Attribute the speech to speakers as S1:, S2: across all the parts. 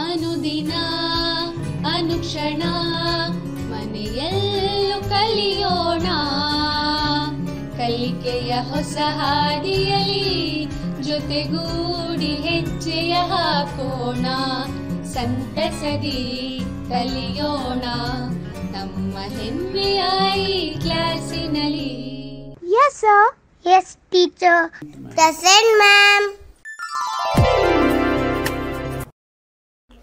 S1: ಅನುದಿನ ಅನುಕ್ಷಣ ಮನೆಯಲ್ಲೂ ಕಲಿಯೋಣ, ಕಲಿಕೆಯ ಹೊಸ ಹಾದಿಯಲಿ ಜೊತೆಗೂಡಿ ಹೆಜ್ಜೆಯ ಹಾಕೋಣ, ಸಂತಸದಿ ಕಲಿಯೋಣ ನಮ್ಮ ಹೆಮ್ಮೆಯ ಈ ಕ್ಲಾಸಿನಲ್ಲಿ.
S2: Yes sir. Yes teacher. Present ma'am.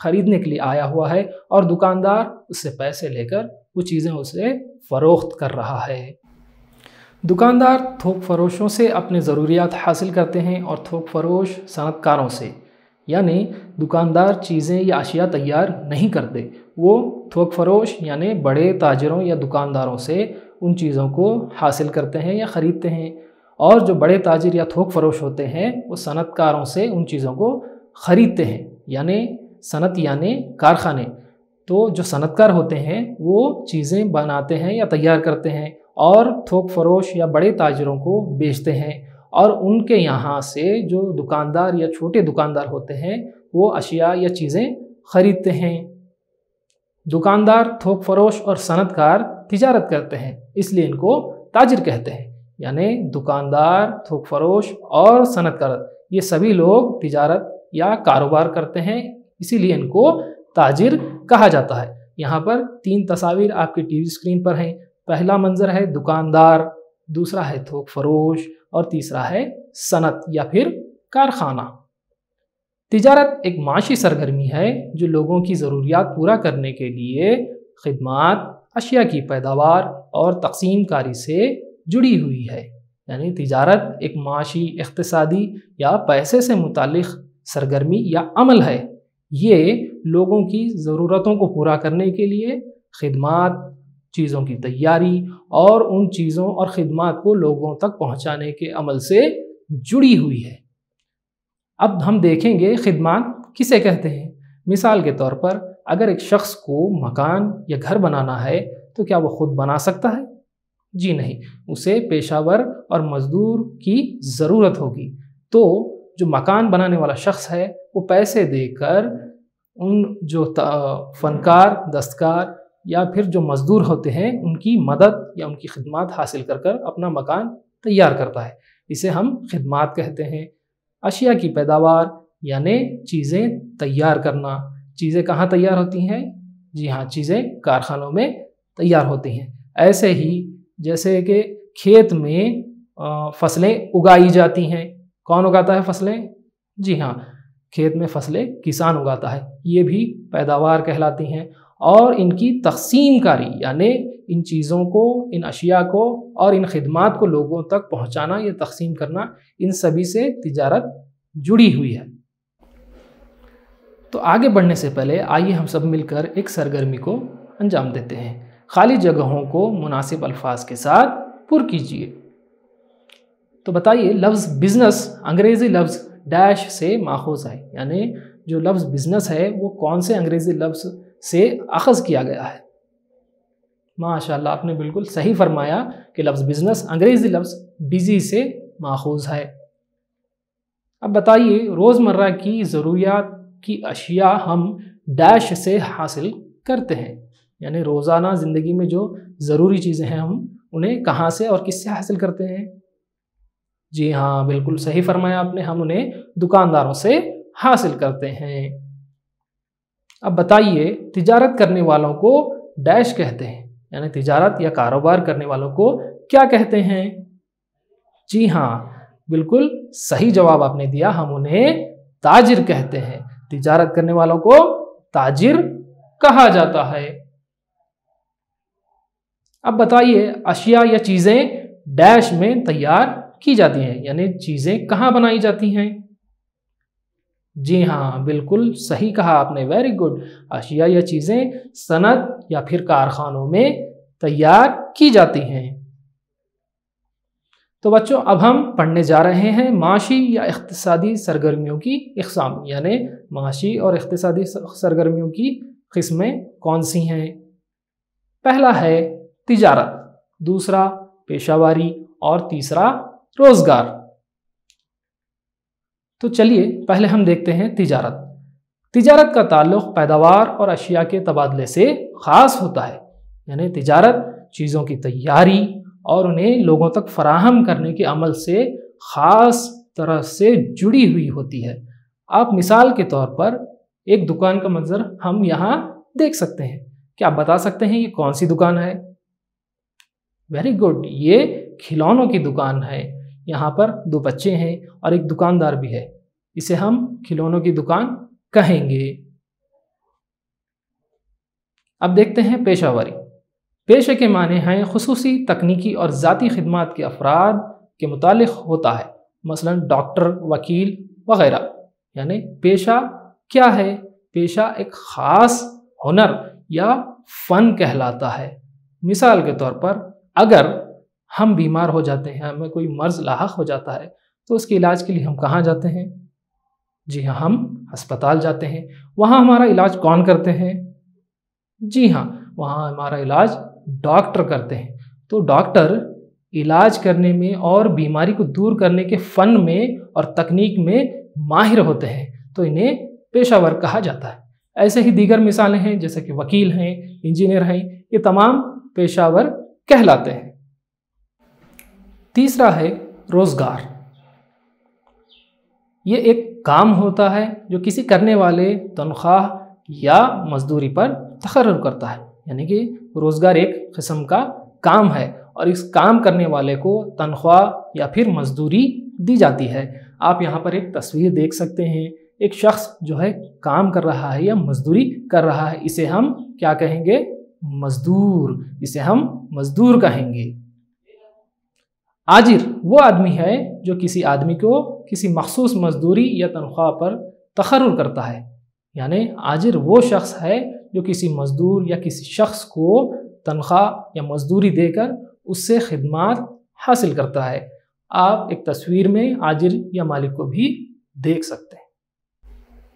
S3: خریدنے کے لیے آیا ہوا ہے اور دکاندار اس سے پیسے لے کر وہ چیزیں اسے فروخت کر رہا ہے۔ دکاندار تھوک فروشوں سے اپنے ضروریات حاصل کرتے ہیں اور تھوک فروش صنعت کاروں سے، یعنی دکاندار چیزیں یا اشیاء تیار نہیں کرتے، وہ تھوک فروش یعنی بڑے تاجروں یا دکانداروں سے ان چیزوں کو حاصل کرتے ہیں یا خریدتے ہیں، اور جو بڑے تاجر یا تھوک فروش ہوتے ہیں وہ صنعت کاروں سے ان چیزوں کو خریدتے ہیں، یعنی صنعت یعنی کارخانے۔ تو جو صنعت کار ہوتے ہیں وہ چیزیں بناتے ہیں یا تیار کرتے ہیں اور تھوک فروش یا بڑے تاجروں کو بیچتے ہیں، اور ان کے یہاں سے جو دکاندار یا چھوٹے دکاندار ہوتے ہیں وہ اشیاء یا چیزیں خریدتے ہیں۔ دکاندار، تھوک فروش اور صنعت کار تجارت کرتے ہیں، اس لیے ان کو تاجر کہتے ہیں، یعنی دکاندار، تھوک فروش اور صنعت کار یہ سبھی لوگ تجارت یا کاروبار کرتے ہیں، اسی لیے ان کو تاجر کہا جاتا ہے۔ یہاں پر 3 تصاویر آپ کی ٹی وی اسکرین پر ہیں۔ پہلا منظر ہے دکاندار، دوسرا ہے تھوک فروش اور تیسرا ہے صنعت یا پھر کارخانہ۔ تجارت ایک معاشی سرگرمی ہے جو لوگوں کی ضروریات پورا کرنے کے لیے خدمات، اشیاء کی پیداوار اور تقسیم کاری سے جڑی ہوئی ہے، یعنی تجارت ایک معاشی، اقتصادی یا پیسے سے متعلق سرگرمی یا عمل ہے۔ یہ لوگوں کی ضرورتوں کو پورا کرنے کے لیے خدمات، چیزوں کی تیاری اور ان چیزوں اور خدمات کو لوگوں تک پہنچانے کے عمل سے جڑی ہوئی ہے۔ اب ہم دیکھیں گے خدمات کسے کہتے ہیں۔ مثال کے طور پر اگر ایک شخص کو مکان یا گھر بنانا ہے تو کیا وہ خود بنا سکتا ہے؟ جی نہیں، اسے پیشہ ور اور مزدور کی ضرورت ہوگی۔ تو جو مکان بنانے والا شخص ہے وہ پیسے دے کر ان جو فنکار، دستکار یا پھر جو مزدور ہوتے ہیں ان کی مدد یا ان کی خدمات حاصل کر کر اپنا مکان تیار کرتا ہے، اسے ہم خدمات کہتے ہیں۔ اشیاء کی پیداوار یعنی چیزیں تیار کرنا۔ چیزیں کہاں تیار ہوتی ہیں؟ جی ہاں، چیزیں کارخانوں میں تیار ہوتی ہیں۔ ایسے ہی جیسے کہ کھیت میں فصلیں اگائی جاتی ہیں، کون اگاتا ہے فصلیں؟ جی ہاں، کھیت میں فصلیں کسان اگاتا ہے، یہ بھی پیداوار کہلاتی ہیں۔ اور ان کی تقسیم کاری یعنی ان چیزوں کو، ان اشیاء کو اور ان خدمات کو لوگوں تک پہنچانا یا تقسیم کرنا، ان سبھی سے تجارت جڑی ہوئی ہے۔ تو آگے بڑھنے سے پہلے آئیے ہم سب مل کر ایک سرگرمی کو انجام دیتے ہیں۔ خالی جگہوں کو مناسب الفاظ کے ساتھ پر کیجیے۔ تو بتائیے، لفظ بزنس انگریزی لفظ ڈیش سے ماخوذ ہے، یعنی جو لفظ بزنس ہے وہ کون سے انگریزی لفظ سے اخذ کیا گیا ہے؟ ماشاءاللہ، آپ نے بالکل صحیح فرمایا کہ لفظ بزنس انگریزی لفظ بزی سے ماخوذ ہے۔ اب بتائیے، روزمرہ کی ضروریات کی اشیاء ہم ڈیش سے حاصل کرتے ہیں، یعنی روزانہ زندگی میں جو ضروری چیزیں ہیں ہم انہیں کہاں سے اور کس سے حاصل کرتے ہیں؟ جی ہاں، بالکل صحیح فرمایا آپ نے، ہم انہیں دکانداروں سے حاصل کرتے ہیں۔ اب بتائیے، تجارت کرنے والوں کو ڈیش کہتے ہیں، یعنی تجارت یا کاروبار کرنے والوں کو کیا کہتے ہیں؟ جی ہاں، بالکل صحیح جواب آپ نے دیا، ہم انہیں تاجر کہتے ہیں۔ تجارت کرنے والوں کو تاجر کہا جاتا ہے۔ اب بتائیے، اشیاء یا چیزیں ڈیش میں تیار کی جاتی ہیں، یعنی چیزیں کہاں بنائی جاتی ہیں؟ جی ہاں، بالکل صحیح کہا آپ نے، ویری گڈ۔ اشیاء یا چیزیں صنعت یا پھر کارخانوں میں تیار کی جاتی ہیں۔ تو بچوں، اب ہم پڑھنے جا رہے ہیں معاشی یا اقتصادی سرگرمیوں کی اقسام، یعنی معاشی اور اقتصادی سرگرمیوں کی قسمیں کون سی ہیں۔ پہلا ہے تجارت، دوسرا پیشہ واری اور تیسرا روزگار۔ تو چلیے پہلے ہم دیکھتے ہیں تجارت۔ تجارت کا تعلق پیداوار اور اشیاء کے تبادلے سے خاص ہوتا ہے، یعنی تجارت چیزوں کی تیاری اور انہیں لوگوں تک فراہم کرنے کے عمل سے خاص طرح سے جڑی ہوئی ہوتی ہے۔ آپ مثال کے طور پر ایک دکان کا منظر ہم یہاں دیکھ سکتے ہیں، کیا آپ بتا سکتے ہیں یہ کون سی دکان ہے؟ ویری گڈ، یہ کھلونوں کی دکان ہے۔ یہاں پر 2 بچے ہیں اور ایک دکاندار بھی ہے، اسے ہم کھلونوں کی دکان کہیں گے۔ اب دیکھتے ہیں پیشہ وری۔ پیشے کے معنی ہیں خصوصی تکنیکی اور ذاتی خدمات کے افراد کے متعلق ہوتا ہے، مثلا ڈاکٹر، وکیل وغیرہ۔ یعنی پیشہ کیا ہے؟ پیشہ ایک خاص ہنر یا فن کہلاتا ہے۔ مثال کے طور پر اگر ہم بیمار ہو جاتے ہیں، ہمیں کوئی مرض لاحق ہو جاتا ہے، تو اس کے علاج کے لیے ہم کہاں جاتے ہیں؟ جی ہاں، ہم ہسپتال جاتے ہیں۔ وہاں ہمارا علاج کون کرتے ہیں؟ جی ہاں، وہاں ہمارا علاج ڈاکٹر کرتے ہیں۔ تو ڈاکٹر علاج کرنے میں اور بیماری کو دور کرنے کے فن میں اور تکنیک میں ماہر ہوتے ہیں، تو انہیں پیشہ ور کہا جاتا ہے۔ ایسے ہی دیگر مثالیں ہیں، جیسے کہ وکیل ہیں، انجینئر ہیں، یہ تمام پیشہ ور کہلاتے ہیں۔ تیسرا ہے روزگار۔ یہ ایک کام ہوتا ہے جو کسی کرنے والے تنخواہ یا مزدوری پر تقرر کرتا ہے، یعنی کہ روزگار ایک قسم کا کام ہے اور اس کام کرنے والے کو تنخواہ یا پھر مزدوری دی جاتی ہے۔ آپ یہاں پر ایک تصویر دیکھ سکتے ہیں، ایک شخص جو ہے کام کر رہا ہے یا مزدوری کر رہا ہے، اسے ہم کیا کہیں گے؟ مزدور، اسے ہم مزدور کہیں گے۔ آجر وہ آدمی ہے جو کسی آدمی کو کسی مخصوص مزدوری یا تنخواہ پر تقرر کرتا ہے، یعنی آجر وہ شخص ہے جو کسی مزدور یا کسی شخص کو تنخواہ یا مزدوری دے کر اس سے خدمات حاصل کرتا ہے۔ آپ ایک تصویر میں آجر یا مالک کو بھی دیکھ سکتے ہیں۔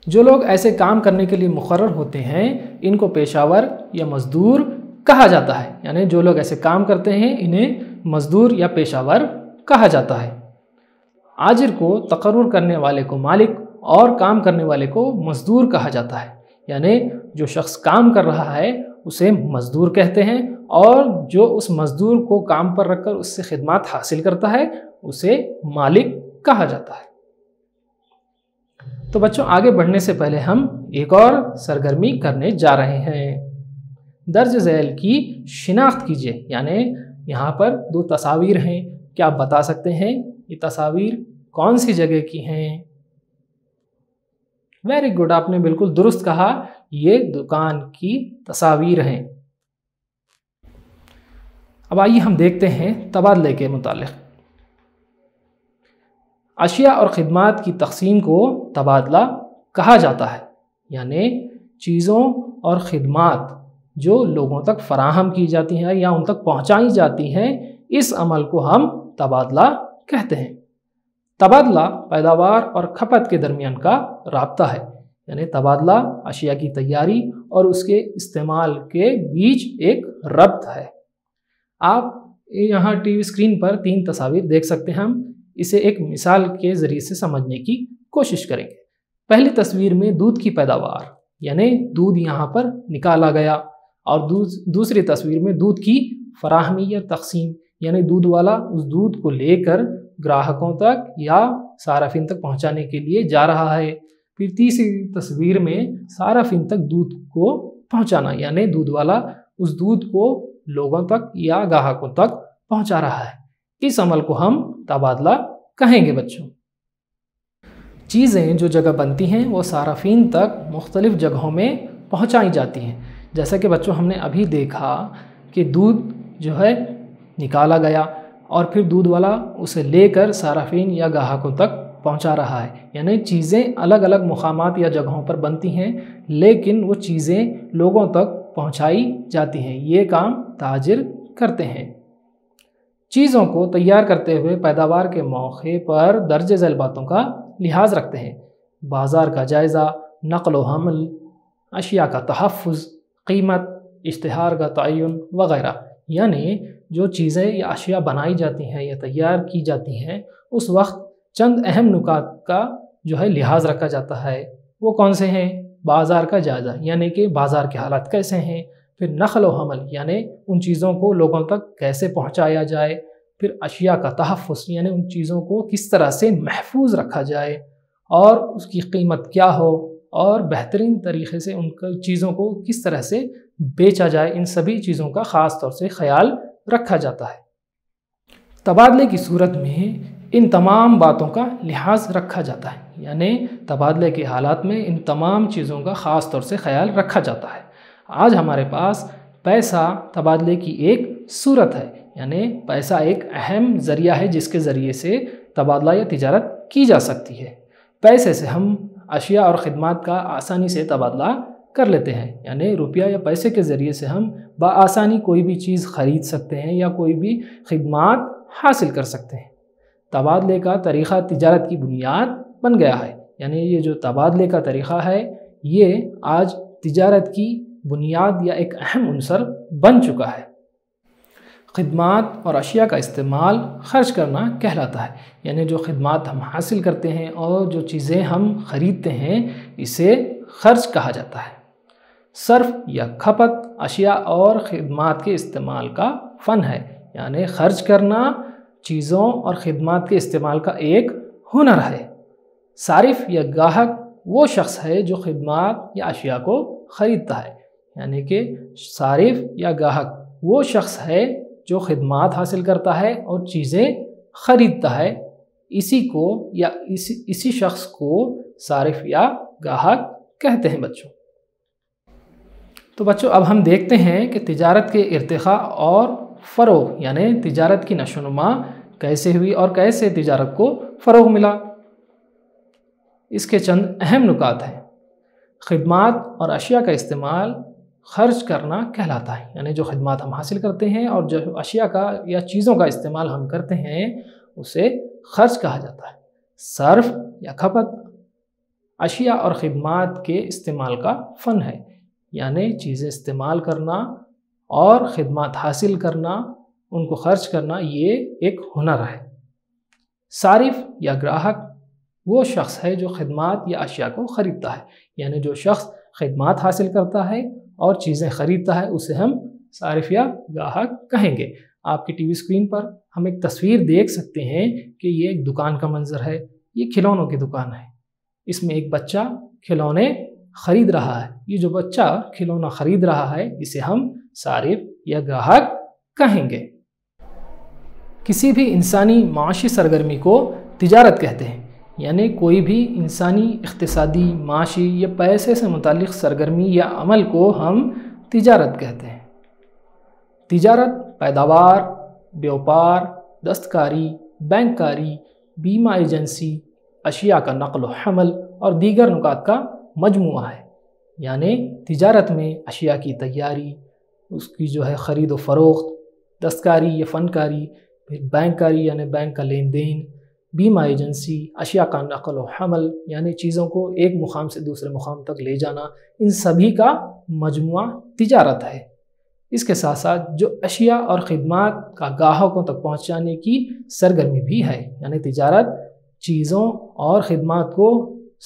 S3: جو لوگ ایسے کام کرنے کے لیے مقرر ہوتے ہیں ان کو پیشہ ور یا مزدور کہا جاتا ہے، یعنی جو لوگ ایسے کام کرتے ہیں انہیں مزدور یا پیشہ ور کہا جاتا ہے۔ آجر کو تقرر کرنے والے کو مالک اور کام کرنے والے کو مزدور کہا جاتا ہے، یعنی جو شخص کام کر رہا ہے اسے مزدور کہتے ہیں، اور جو اس مزدور کو کام پر رکھ کر اس سے خدمات حاصل کرتا ہے اسے مالک کہا جاتا ہے۔ تو بچوں، آگے بڑھنے سے پہلے ہم ایک اور سرگرمی کرنے جا رہے ہیں۔ درج ذیل کی شناخت کیجیے، یعنی یہاں پر دو تصاویر ہیں، کیا آپ بتا سکتے ہیں یہ تصاویر کون سی جگہ کی ہیں؟ ویری گڈ، آپ نے بالکل درست کہا، یہ دکان کی تصاویر ہیں۔ اب آئیے ہم دیکھتے ہیں تبادلے کے متعلق۔ اشیاء اور خدمات کی تقسیم کو تبادلہ کہا جاتا ہے، یعنی چیزوں اور خدمات جو لوگوں تک فراہم کی جاتی ہیں یا ان تک پہنچائی جاتی ہیں، اس عمل کو ہم تبادلہ کہتے ہیں۔ تبادلہ پیداوار اور کھپت کے درمیان کا رابطہ ہے، یعنی تبادلہ اشیاء کی تیاری اور اس کے استعمال کے بیچ ایک ربط ہے۔ آپ یہاں ٹی وی اسکرین پر 3 تصاویر دیکھ سکتے ہیں، ہم اسے ایک مثال کے ذریعے سے سمجھنے کی کوشش کریں گے۔ پہلی تصویر میں دودھ کی پیداوار، یعنی دودھ یہاں پر نکالا گیا، اور دوسری تصویر میں دودھ کی فراہمی یا تقسیم، یعنی دودھ والا اس دودھ کو لے کر گراہکوں تک یا صارفین تک پہنچانے کے لیے جا رہا ہے۔ پھر تیسری تصویر میں صارفین تک دودھ کو پہنچانا، یعنی دودھ والا اس دودھ کو لوگوں تک یا گاہکوں تک پہنچا رہا ہے۔ اس عمل کو ہم تبادلہ کہیں گے بچوں۔ چیزیں جو جگہ بنتی ہیں وہ صارفین تک مختلف جگہوں میں پہنچائی جاتی ہیں، جیسا کہ بچوں ہم نے ابھی دیکھا کہ دودھ جو ہے نکالا گیا اور پھر دودھ والا اسے لے کر صارفین یا گاہکوں تک پہنچا رہا ہے، یعنی چیزیں الگ الگ مقامات یا جگہوں پر بنتی ہیں لیکن وہ چیزیں لوگوں تک پہنچائی جاتی ہیں، یہ کام تاجر کرتے ہیں۔ چیزوں کو تیار کرتے ہوئے پیداوار کے موقع پر درج ذیل باتوں کا لحاظ رکھتے ہیں: بازار کا جائزہ، نقل و حمل، اشیاء کا تحفظ، قیمت، اشتہار کا تعین وغیرہ۔ یعنی جو چیزیں یا اشیاء بنائی جاتی ہیں یا تیار کی جاتی ہیں اس وقت چند اہم نکات کا جو ہے لحاظ رکھا جاتا ہے۔ وہ کون سے ہیں؟ بازار کا جائزہ، یعنی کہ بازار کے حالات کیسے ہیں، پھر نقل و حمل، یعنی ان چیزوں کو لوگوں تک کیسے پہنچایا جائے، پھر اشیاء کا تحفظ، یعنی ان چیزوں کو کس طرح سے محفوظ رکھا جائے اور اس کی قیمت کیا ہو، اور بہترین طریقے سے ان چیزوں کو کس طرح سے بیچا جائے، ان سبھی چیزوں کا خاص طور سے خیال رکھا جاتا ہے۔ تبادلے کی صورت میں ان تمام باتوں کا لحاظ رکھا جاتا ہے، یعنی تبادلے کے حالات میں ان تمام چیزوں کا خاص طور سے خیال رکھا جاتا ہے۔ آج ہمارے پاس پیسہ تبادلے کی ایک صورت ہے، یعنی پیسہ ایک اہم ذریعہ ہے جس کے ذریعے سے تبادلہ یا تجارت کی جا سکتی ہے۔ پیسے سے ہم اشیاء اور خدمات کا آسانی سے تبادلہ کر لیتے ہیں، یعنی روپیہ یا پیسے کے ذریعے سے ہم بآسانی کوئی بھی چیز خرید سکتے ہیں یا کوئی بھی خدمات حاصل کر سکتے ہیں۔ تبادلے کا طریقہ تجارت کی بنیاد بن گیا ہے، یعنی یہ جو تبادلے کا طریقہ ہے یہ آج تجارت کی بنیاد یا ایک اہم عنصر بن چکا ہے۔ خدمات اور اشیاء کا استعمال خرچ کرنا کہلاتا ہے، یعنی جو خدمات ہم حاصل کرتے ہیں اور جو چیزیں ہم خریدتے ہیں اسے خرچ کہا جاتا ہے۔ صرف یا کھپت اشیاء اور خدمات کے استعمال کا فن ہے، یعنی خرچ کرنا چیزوں اور خدمات کے استعمال کا ایک ہنر ہے۔ صارف یا گاہک وہ شخص ہے جو خدمات یا اشیاء کو خریدتا ہے، یعنی کہ صارف یا گاہک وہ شخص ہے جو خدمات حاصل کرتا ہے اور چیزیں خریدتا ہے، اسی شخص کو صارف یا گاہک کہتے ہیں بچوں۔ تو بچوں اب ہم دیکھتے ہیں کہ تجارت کے ارتقاء اور فروغ، یعنی تجارت کی نشو و نما کیسے ہوئی اور کیسے تجارت کو فروغ ملا۔ اس کے چند اہم نکات ہیں۔ خدمات اور اشیاء کا استعمال خرچ کرنا کہلاتا ہے، یعنی جو خدمات ہم حاصل کرتے ہیں اور جو اشیاء کا یا چیزوں کا استعمال ہم کرتے ہیں اسے خرچ کہا جاتا ہے۔ صرف یا کھپت اشیاء اور خدمات کے استعمال کا فن ہے، یعنی چیزیں استعمال کرنا اور خدمات حاصل کرنا، ان کو خرچ کرنا، یہ ایک ہنر ہے۔ صارف یا گراہک وہ شخص ہے جو خدمات یا اشیاء کو خریدتا ہے، یعنی جو شخص خدمات حاصل کرتا ہے اور چیزیں خریدتا ہے اسے ہم صارف یا گاہک کہیں گے۔ آپ کی ٹی وی اسکرین پر ہم ایک تصویر دیکھ سکتے ہیں کہ یہ ایک دکان کا منظر ہے، یہ کھلونوں کی دکان ہے۔ اس میں ایک بچہ کھلونے خرید رہا ہے، یہ جو بچہ کھلونا خرید رہا ہے اسے ہم صارف یا گاہک کہیں گے۔ کسی بھی انسانی معاشی سرگرمی کو تجارت کہتے ہیں، یعنی کوئی بھی انسانی اقتصادی، معاشی یا پیسے سے متعلق سرگرمی یا عمل کو ہم تجارت کہتے ہیں۔ تجارت پیداوار، بیوپار، دستکاری، بینک کاری، بیمہ ایجنسی، اشیاء کا نقل و حمل اور دیگر نکات کا مجموعہ ہے، یعنی تجارت میں اشیاء کی تیاری، اس کی جو ہے خرید و فروخت، دستکاری یا فنکاری، پھر بینک کاری یعنی بینک کا لین دین، بیمہ ایجنسی، اشیاء کا نقل و حمل یعنی چیزوں کو ایک مقام سے دوسرے مقام تک لے جانا، ان سبھی کا مجموعہ تجارت ہے۔ اس کے ساتھ ساتھ جو اشیاء اور خدمات کا گاہکوں تک پہنچانے کی سرگرمی بھی ہے، یعنی تجارت چیزوں اور خدمات کو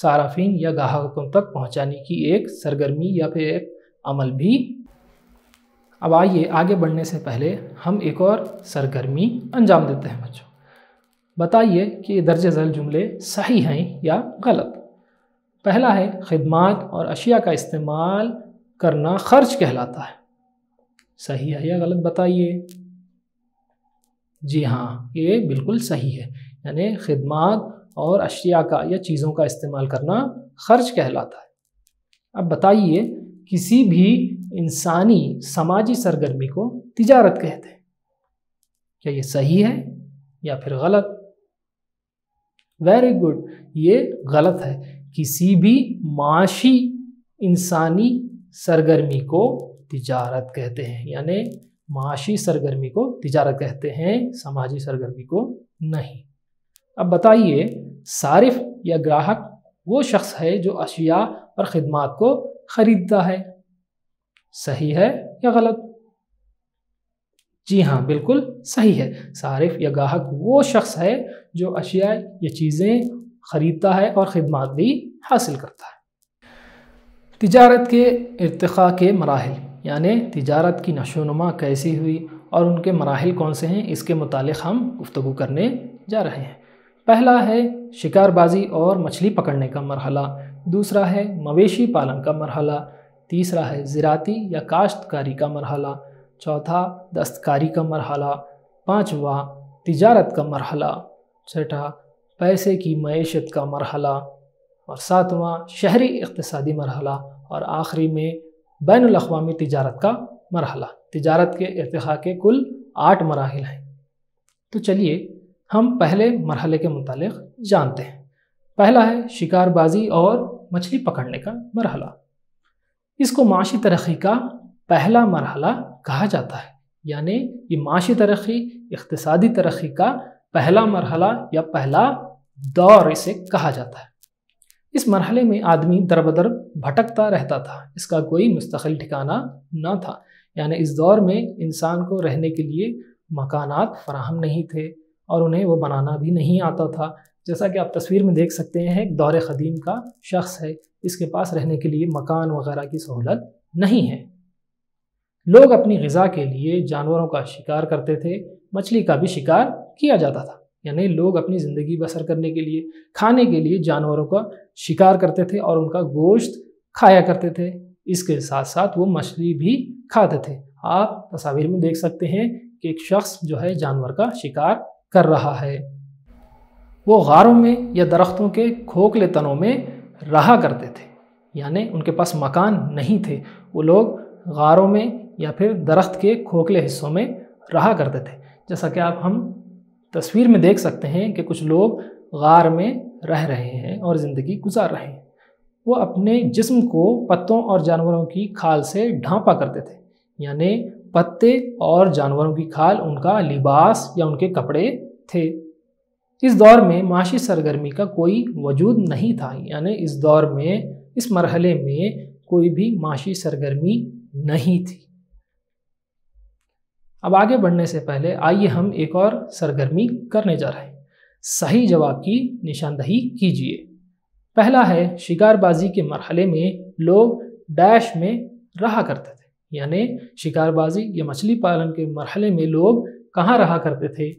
S3: صارفین یا گاہکوں تک پہنچانے کی ایک سرگرمی یا پھر ایک عمل بھی۔ اب آئیے آگے بڑھنے سے پہلے ہم ایک اور سرگرمی انجام دیتے ہیں بچوں۔ بتائیے کہ یہ درج ذیل جملے صحیح ہیں یا غلط۔ پہلا ہے خدمات اور اشیاء کا استعمال کرنا خرچ کہلاتا ہے، صحیح ہے یا غلط بتائیے۔ جی ہاں، یہ بالکل صحیح ہے، یعنی خدمات اور اشیاء کا یا چیزوں کا استعمال کرنا خرچ کہلاتا ہے۔ اب بتائیے کسی بھی انسانی سماجی سرگرمی کو تجارت کہتے ہیں، کیا یہ صحیح ہے یا پھر غلط؟ ویری گڈ، یہ غلط ہے۔ کسی بھی معاشی انسانی سرگرمی کو تجارت کہتے ہیں، یعنی معاشی سرگرمی کو تجارت کہتے ہیں، سماجی سرگرمی کو نہیں۔ اب بتائیے صارف یا گراہک وہ شخص ہے جو اشیاء اور خدمات کو خریدتا ہے، صحیح ہے یا غلط؟ جی ہاں، بالکل صحیح ہے۔ صارف یا گاہک وہ شخص ہے جو اشیاء یا چیزیں خریدتا ہے اور خدمات بھی حاصل کرتا ہے۔ تجارت کے ارتقاء کے مراحل، یعنی تجارت کی نشو و نما کیسی ہوئی اور ان کے مراحل کون سے ہیں، اس کے متعلق ہم گفتگو کرنے جا رہے ہیں۔ پہلا ہے شکار بازی اور مچھلی پکڑنے کا مرحلہ، دوسرا ہے مویشی پالن کا مرحلہ، تیسرا ہے زراعتی یا کاشتکاری کا مرحلہ، چوتھا دستکاری کا مرحلہ، پانچواں تجارت کا مرحلہ، چھٹا پیسے کی معیشت کا مرحلہ، اور ساتواں شہری اقتصادی مرحلہ، اور آخری میں بین الاقوامی تجارت کا مرحلہ۔ تجارت کے ارتقاء کے کل 8 مراحل ہیں۔ تو چلیے ہم پہلے مرحلے کے متعلق جانتے ہیں۔ پہلا ہے شکار بازی اور مچھلی پکڑنے کا مرحلہ۔ اس کو معاشی ترقی کا پہلا مرحلہ کہا جاتا ہے، یعنی یہ معاشی ترقی، اقتصادی ترقی کا پہلا مرحلہ یا پہلا دور اسے کہا جاتا ہے۔ اس مرحلے میں آدمی در بدر بھٹکتا رہتا تھا، اس کا کوئی مستقل ٹھکانہ نہ تھا، یعنی اس دور میں انسان کو رہنے کے لیے مکانات فراہم نہیں تھے اور انہیں وہ بنانا بھی نہیں آتا تھا۔ جیسا کہ آپ تصویر میں دیکھ سکتے ہیں، ایک دور قدیم کا شخص ہے، اس کے پاس رہنے کے لیے مکان وغیرہ کی سہولت نہیں ہے۔ لوگ اپنی غذا کے لیے جانوروں کا شکار کرتے تھے، مچھلی کا بھی شکار کیا جاتا تھا، یعنی لوگ اپنی زندگی بسر کرنے کے لیے، کھانے کے لیے جانوروں کا شکار کرتے تھے اور ان کا گوشت کھایا کرتے تھے۔ اس کے ساتھ ساتھ وہ مچھلی بھی کھاتے تھے۔ آپ تصاویر میں دیکھ سکتے ہیں کہ ایک شخص جو ہے جانور کا شکار کر رہا ہے۔ وہ غاروں میں یا درختوں کے کھوکھلے تنوں میں رہا کرتے تھے، یعنی ان کے پاس مکان نہیں تھے، وہ لوگ غاروں میں یا پھر درخت کے کھوکھلے حصوں میں رہا کرتے تھے۔ جیسا کہ ہم تصویر میں دیکھ سکتے ہیں کہ کچھ لوگ غار میں رہ رہے ہیں اور زندگی گزار رہے ہیں۔ وہ اپنے جسم کو پتوں اور جانوروں کی کھال سے ڈھانپا کرتے تھے، یعنی پتے اور جانوروں کی کھال ان کا لباس یا ان کے کپڑے تھے۔ اس دور میں معاشی سرگرمی کا کوئی وجود نہیں تھا، یعنی اس دور میں، اس مرحلے میں کوئی بھی معاشی سرگرمی نہیں تھی۔ اب آگے بڑھنے سے پہلے آئیے ہم ایک اور سرگرمی کرنے جا رہے ہیں۔ صحیح جواب کی نشاندہی کیجیے۔ پہلا ہے شکار بازی کے مرحلے میں لوگ ڈیش میں رہا کرتے تھے، یعنی شکار بازی یا مچھلی پالن کے مرحلے میں لوگ کہاں رہا کرتے تھے؟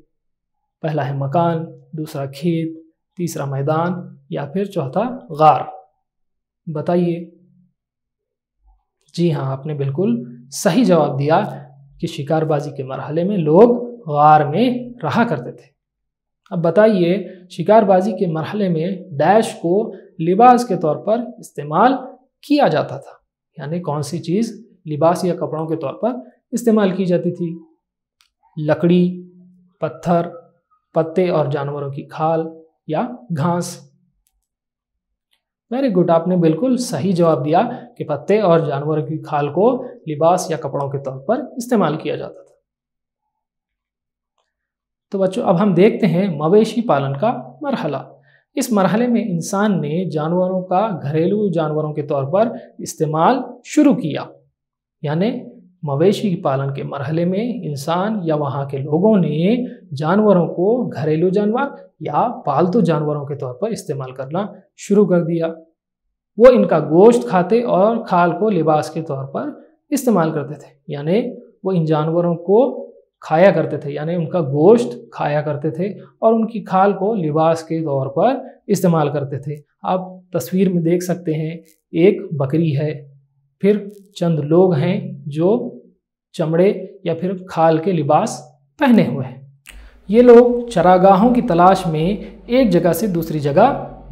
S3: پہلا ہے مکان، دوسرا کھیت، تیسرا میدان یا پھر چوتھا غار۔ بتائیے۔ جی ہاں، آپ نے بالکل صحیح جواب دیا کہ شکار بازی کے مرحلے میں لوگ غار میں رہا کرتے تھے۔ اب بتائیے، شکار بازی کے مرحلے میں ڈیش کو لباس کے طور پر استعمال کیا جاتا تھا، یعنی کون سی چیز لباس یا کپڑوں کے طور پر استعمال کی جاتی تھی؟ لکڑی، پتھر، پتے اور جانوروں کی کھال یا گھاس۔ ویری گڈ، آپ نے بالکل صحیح جواب دیا کہ پتے اور جانوروں کی کھال کو لباس یا کپڑوں کے طور پر استعمال کیا جاتا تھا۔ تو بچوں، اب ہم دیکھتے ہیں مویشی پالن کا مرحلہ۔ اس مرحلے میں انسان نے جانوروں کا گھریلو جانوروں کے طور پر استعمال شروع کیا، یعنی مویشی پالن کے مرحلے میں انسان یا وہاں کے لوگوں نے جانوروں کو گھریلو جانور یا پالتو جانوروں کے طور پر استعمال کرنا شروع کر دیا۔ وہ ان کا گوشت کھاتے اور کھال کو لباس کے طور پر استعمال کرتے تھے، یعنی وہ ان جانوروں کو کھایا کرتے تھے، یعنی ان کا گوشت کھایا کرتے تھے اور ان کی کھال کو لباس کے طور پر استعمال کرتے تھے۔ آپ تصویر میں دیکھ سکتے ہیں، ایک بکری ہے، پھر چند لوگ ہیں جو چمڑے یا پھر کھال کے لباس پہنے ہوئے ہیں۔ یہ لوگ چراگاہوں کی تلاش میں ایک جگہ سے دوسری جگہ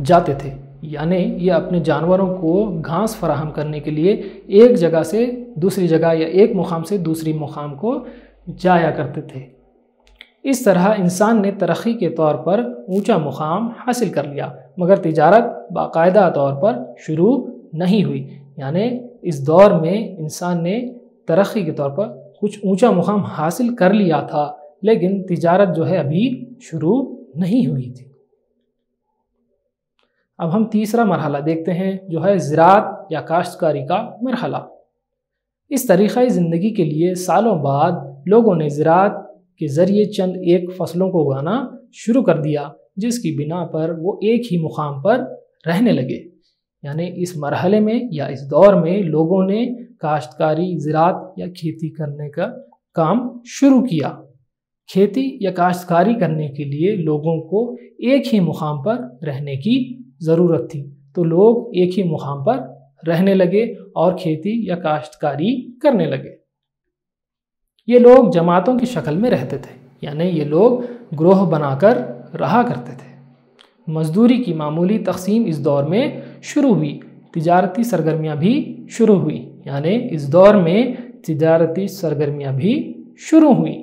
S3: جاتے تھے، یعنی یہ اپنے جانوروں کو گھاس فراہم کرنے کے لیے ایک جگہ سے دوسری جگہ یا ایک مقام سے دوسری مقام کو جایا کرتے تھے۔ اس طرح انسان نے ترقی کے طور پر اونچا مقام حاصل کر لیا، مگر تجارت باقاعدہ طور پر شروع نہیں ہوئی، یعنی اس دور میں انسان نے ترقی کے طور پر کچھ اونچا مقام حاصل کر لیا تھا، لیکن تجارت جو ہے ابھی شروع نہیں ہوئی تھی۔ اب ہم تیسرا مرحلہ دیکھتے ہیں، جو ہے زراعت یا کاشتکاری کا مرحلہ۔ اس طریقۂ زندگی کے لیے سالوں بعد لوگوں نے زراعت کے ذریعے چند ایک فصلوں کو اگانا شروع کر دیا، جس کی بنا پر وہ ایک ہی مقام پر رہنے لگے۔ یعنی اس مرحلے میں یا اس دور میں لوگوں نے کاشتکاری، زراعت یا کھیتی کرنے کا کام شروع کیا۔ کھیتی یا کاشتکاری کرنے کے لیے لوگوں کو ایک ہی مقام پر رہنے کی ضرورت تھی، تو لوگ ایک ہی مقام پر رہنے لگے اور کھیتی یا کاشتکاری کرنے لگے۔ یہ لوگ جماعتوں کی شکل میں رہتے تھے، یعنی یہ لوگ گروہ بنا کر رہا کرتے تھے۔ مزدوری کی معمولی تقسیم اس دور میں شروع ہوئی۔ تجارتی سرگرمیاں بھی شروع ہوئی، یعنی اس دور میں تجارتی سرگرمیاں بھی شروع ہوئیں۔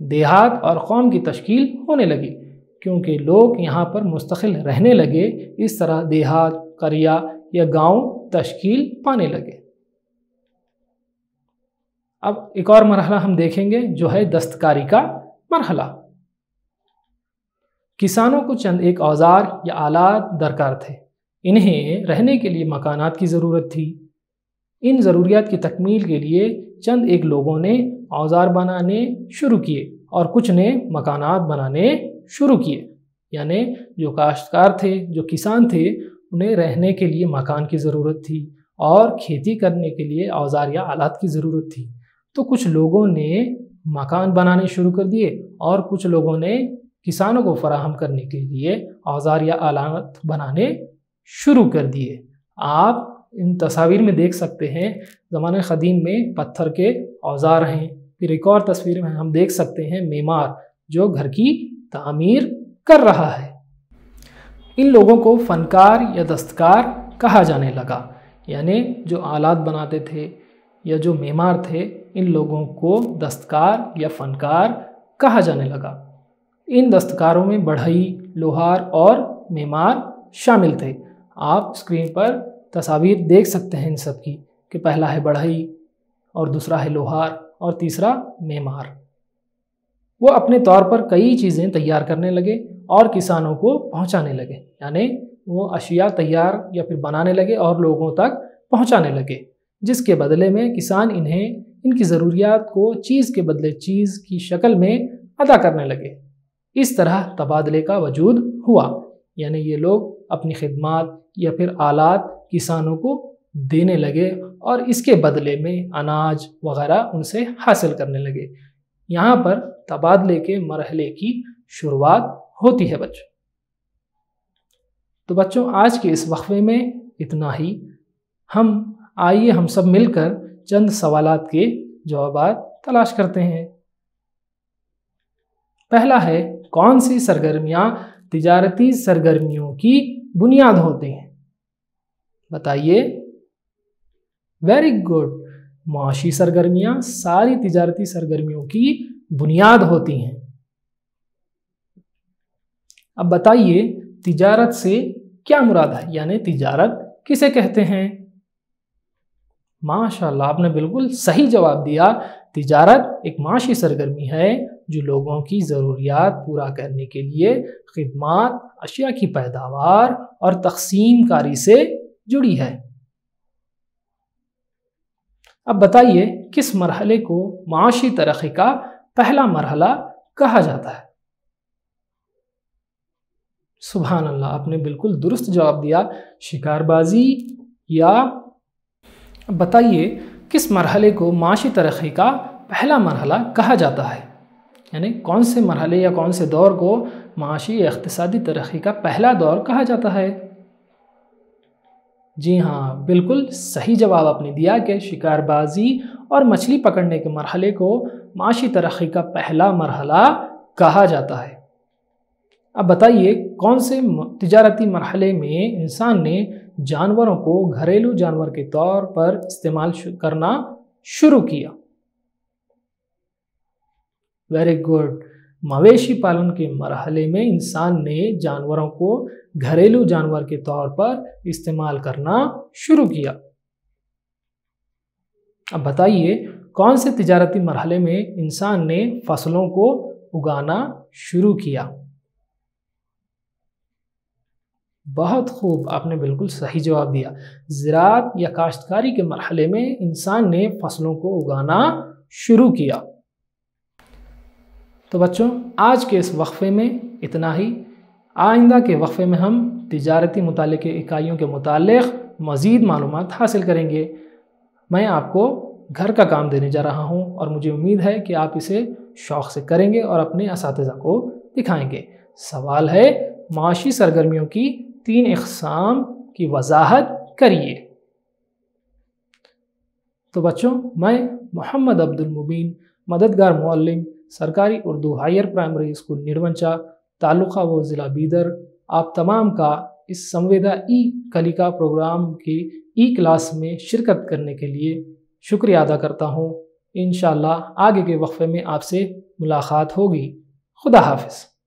S3: دیہات اور قوم کی تشکیل ہونے لگی کیونکہ لوگ یہاں پر مستقل رہنے لگے۔ اس طرح دیہات، قریہ یا گاؤں تشکیل پانے لگے۔ اب ایک اور مرحلہ ہم دیکھیں گے جو ہے دستکاری کا مرحلہ۔ کسانوں کو چند ایک اوزار یا آلات درکار تھے۔ انہیں رہنے کے لیے مکانات کی ضرورت تھی۔ ان ضروریات کی تکمیل کے لیے چند ایک لوگوں نے اوزار بنانے شروع کیے اور کچھ نے مکانات بنانے شروع کیے، یعنی جو کاشتکار تھے، جو کسان تھے، انہیں رہنے کے لیے مکان کی ضرورت تھی اور کھیتی کرنے کے لیے اوزار یا آلات کی ضرورت تھی۔ تو کچھ لوگوں نے مکان بنانے شروع کر دیے اور کچھ لوگوں نے کسانوں کو فراہم کرنے کے لیے اوزار یا آلات بنانے شروع کر دیے۔ آپ ان تصاویر میں دیکھ سکتے ہیں زمانہ قدیم میں پتھر کے اوزار ہیں۔ پھر ایک اور تصویر میں ہم دیکھ سکتے ہیں معمار جو گھر کی تعمیر کر رہا ہے۔ ان لوگوں کو فنکار یا دستکار کہا جانے لگا، یعنی جو آلات بناتے تھے یا جو معمار تھے، ان لوگوں کو دستکار یا فنکار کہا جانے لگا۔ ان دستکاروں میں بڑھئی، لوہار اور معمار شامل تھے۔ آپ اسکرین پر تصاویر دیکھ سکتے ہیں ان سب کی کہ پہلا ہے بڑھئی اور دوسرا ہے لوہار اور تیسرا معمار۔ وہ اپنے طور پر کئی چیزیں تیار کرنے لگے اور کسانوں کو پہنچانے لگے، یعنی وہ اشیاء تیار یا پھر بنانے لگے اور لوگوں تک پہنچانے لگے، جس کے بدلے میں کسان انہیں ان کی ضروریات کو چیز کے بدلے چیز کی شکل میں ادا کرنے لگے۔ اس طرح تبادلے کا وجود ہوا، یعنی یہ لوگ اپنی خدمات یا پھر آلات کسانوں کو دینے لگے اور اس کے بدلے میں اناج وغیرہ ان سے حاصل کرنے لگے۔ یہاں پر تبادلے کے مرحلے کی شروعات ہوتی ہے بچوں۔ تو بچوں آج کے اس وقفے میں اتنا ہی۔ آئیے ہم سب مل کر چند سوالات کے جوابات تلاش کرتے ہیں۔ پہلا ہے، کون سی سرگرمیاں تجارتی سرگرمیوں کی بنیاد ہوتی ہیں؟ بتائیے۔ ویری گڈ، معاشی سرگرمیاں ساری تجارتی سرگرمیوں کی بنیاد ہوتی ہیں۔ اب بتائیے تجارت سے کیا مراد ہے، یعنی تجارت کسے کہتے ہیں؟ ماشاءاللہ، آپ نے بالکل صحیح جواب دیا۔ تجارت ایک معاشی سرگرمی ہے جو لوگوں کی ضروریات پورا کرنے کے لیے خدمات، اشیاء کی پیداوار اور تقسیم کاری سے جڑی ہے۔ اب بتائیے کس مرحلے کو معاشی ترقی کا پہلا مرحلہ کہا جاتا ہے؟ سبحان اللہ، آپ نے بالکل درست جواب دیا، شکار بازی۔ یا بتائیے کس مرحلے کو معاشی ترقی کا پہلا مرحلہ کہا جاتا ہے؟ یعنی کون سے مرحلے یا کون سے دور کو معاشی یا اقتصادی ترقی کا پہلا دور کہا جاتا ہے؟ جی ہاں، بالکل صحیح جواب آپ نے دیا کہ شکار بازی اور مچھلی پکڑنے کے مرحلے کو معاشی ترقی کا پہلا مرحلہ کہا جاتا ہے۔ اب بتائیے کون سے تجارتی مرحلے میں انسان نے جانوروں کو گھریلو جانور کے طور پر استعمال کرنا شروع کیا؟ ویری گڈ، مویشی پالن کے مرحلے میں انسان نے جانوروں کو گھریلو جانور کے طور پر استعمال کرنا شروع کیا۔ اب بتائیے کون سے تجارتی مرحلے میں انسان نے فصلوں کو اگانا شروع کیا؟ بہت خوب، آپ نے بالکل صحیح جواب دیا۔ زراعت یا کاشتکاری کے مرحلے میں انسان نے فصلوں کو اگانا شروع کیا۔ تو بچوں آج کے اس وقفے میں اتنا ہی۔ آئندہ کے وقفے میں ہم تجارتی مطالعے کے اکائیوں کے متعلق مزید معلومات حاصل کریں گے۔ میں آپ کو گھر کا کام دینے جا رہا ہوں اور مجھے امید ہے کہ آپ اسے شوق سے کریں گے اور اپنے اساتذہ کو دکھائیں گے۔ سوال ہے، معاشی سرگرمیوں کی 3 اقسام کی وضاحت کریے۔ تو بچوں میں محمد عبدالمبین، مددگار معلم، سرکاری اردو ہائر پرائمری اسکول نڑونچا، تعلقہ و ضلع بیدر، آپ تمام کا اس سمویدا ای کلیکا پروگرام کی ای کلاس میں شرکت کرنے کے لیے شکریہ ادا کرتا ہوں۔ انشاءاللہ آگے کے وقفے میں آپ سے ملاقات ہوگی۔ خدا حافظ۔